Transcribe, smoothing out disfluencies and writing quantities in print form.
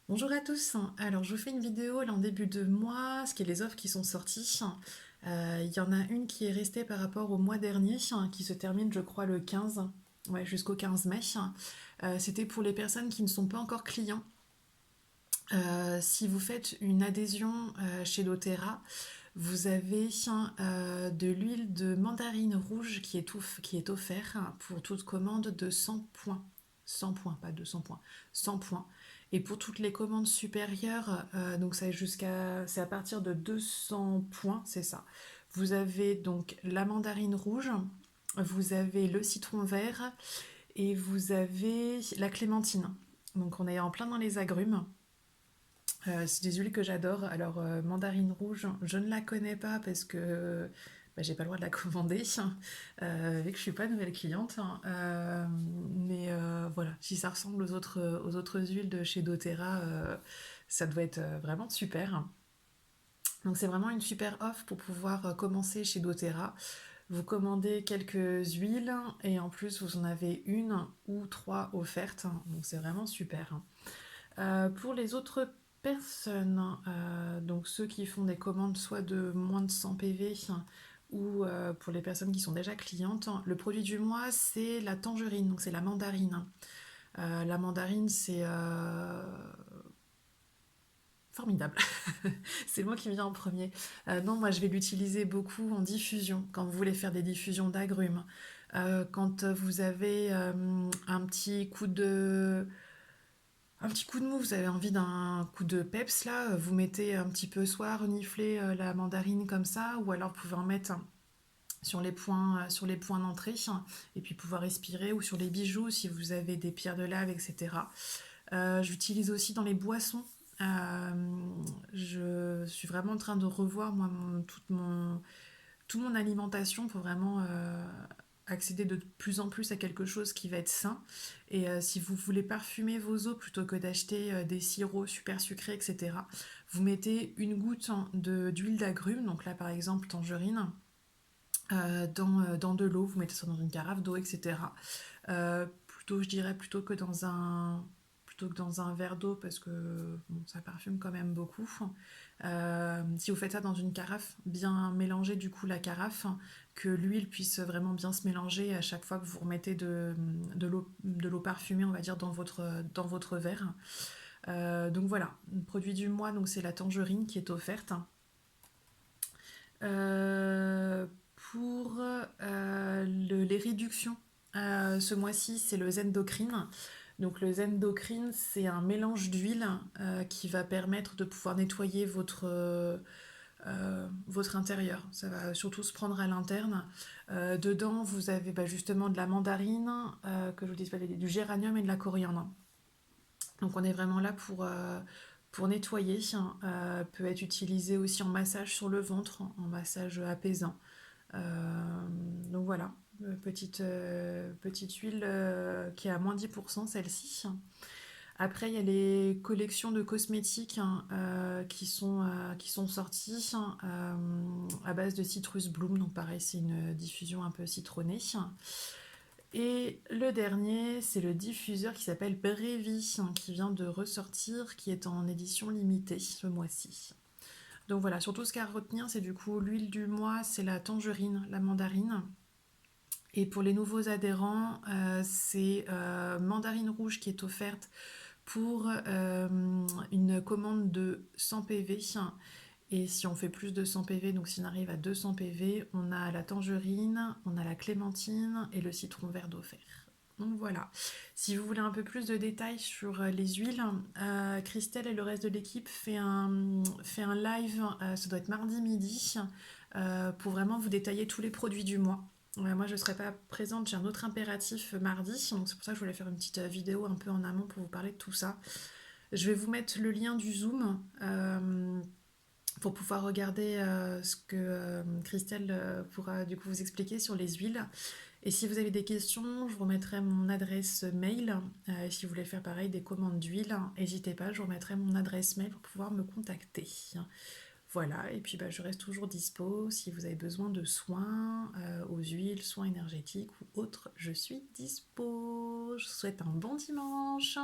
Bonjour à tous. Alors, je vous fais une vidéo là en début de mois, ce qui est les offres qui sont sorties. Il y en a une qui est restée par rapport au mois dernier, qui se termine, je crois, le 15, ouais, jusqu'au 15 mai. C'était pour les personnes qui ne sont pas encore clients. Si vous faites une adhésion chez doTERRA, vous avez de l'huile de mandarine rouge qui est offert pour toute commande de 100 points. 100 points, pas 200 points. 100 points. Et pour toutes les commandes supérieures, donc c'est à partir de 200 points, c'est ça. Vous avez donc la mandarine rouge, vous avez le citron vert et vous avez la clémentine. Donc on est en plein dans les agrumes. C'est des huiles que j'adore. Alors, mandarine rouge, je ne la connais pas parce que bah, j'ai pas le droit de la commander, vu que je suis pas nouvelle cliente. Mais voilà, si ça ressemble aux autres huiles de chez doTERRA, ça doit être vraiment super. Donc, c'est vraiment une super offre pour pouvoir commencer chez doTERRA. Vous commandez quelques huiles et en plus, vous en avez une ou trois offertes. Donc, c'est vraiment super. Pour les autres personnes, donc ceux qui font des commandes soit de moins de 100 PV ou pour les personnes qui sont déjà clientes, le produit du mois c'est la tangerine, donc c'est la mandarine. La mandarine c'est formidable, c'est le mot qui me vient en premier. Non, moi je vais l'utiliser beaucoup en diffusion, quand vous voulez faire des diffusions d'agrumes. Quand vous avez un petit coup de mou, vous avez envie d'un coup de peps là, vous mettez un petit peu soit renifler la mandarine comme ça, ou alors vous pouvez en mettre sur les points d'entrée, et puis pouvoir respirer, ou sur les bijoux si vous avez des pierres de lave, etc. J'utilise aussi dans les boissons. Je suis vraiment en train de revoir moi, toute mon alimentation pour vraiment accéder de plus en plus à quelque chose qui va être sain. Et si vous voulez parfumer vos eaux plutôt que d'acheter des sirops super sucrés, etc., vous mettez une goutte d'huile d'agrumes, donc là par exemple tangerine, dans de l'eau, vous mettez ça dans une carafe d'eau, etc. Plutôt, je dirais plutôt que dans un verre d'eau parce que bon, ça parfume quand même beaucoup. Si vous faites ça dans une carafe, bien mélanger du coup la carafe, que l'huile puisse vraiment bien se mélanger à chaque fois que vous remettez de l'eau parfumée, on va dire, dans votre verre. Donc voilà, le produit du mois, donc c'est la tangerine qui est offerte. Euh, pour les réductions, ce mois-ci, c'est le Zendocrine. Donc le Zendocrine, c'est un mélange d'huile qui va permettre de pouvoir nettoyer votre intérieur. Ça va surtout se prendre à l'interne. Dedans, vous avez justement de la mandarine, que je vous dis pas, du géranium et de la coriandre. Donc on est vraiment là pour nettoyer. Peut être utilisé aussi en massage sur le ventre, en massage apaisant. Donc voilà, petite huile qui est à moins 10% celle-ci. Après, il y a les collections de cosmétiques qui sont sorties à base de Citrus Bloom. Donc pareil, c'est une diffusion un peu citronnée. Et le dernier, c'est le diffuseur qui s'appelle Brevi, qui vient de ressortir, qui est en édition limitée ce mois-ci. Donc voilà, surtout ce qu'à retenir, c'est du coup l'huile du mois, c'est la tangerine, la mandarine. Et pour les nouveaux adhérents, c'est mandarine rouge qui est offerte pour une commande de 100 PV. Et si on fait plus de 100 PV, donc si on arrive à 200 PV, on a la tangerine, on a la clémentine et le citron vert d'offert. Donc voilà. Si vous voulez un peu plus de détails sur les huiles, Christelle et le reste de l'équipe fait un live, ça doit être mardi midi, pour vraiment vous détailler tous les produits du mois. Moi, je ne serai pas présente, j'ai un autre impératif mardi, donc c'est pour ça que je voulais faire une petite vidéo un peu en amont pour vous parler de tout ça. Je vais vous mettre le lien du Zoom pour pouvoir regarder ce que Christelle pourra du coup vous expliquer sur les huiles. Et si vous avez des questions, je vous remettrai mon adresse mail. Si vous voulez faire pareil, des commandes d'huile, n'hésitez pas, je vous remettrai mon adresse mail pour pouvoir me contacter. Voilà, et puis je reste toujours dispo. Si vous avez besoin de soins aux huiles, soins énergétiques ou autres, je suis dispo. Je vous souhaite un bon dimanche.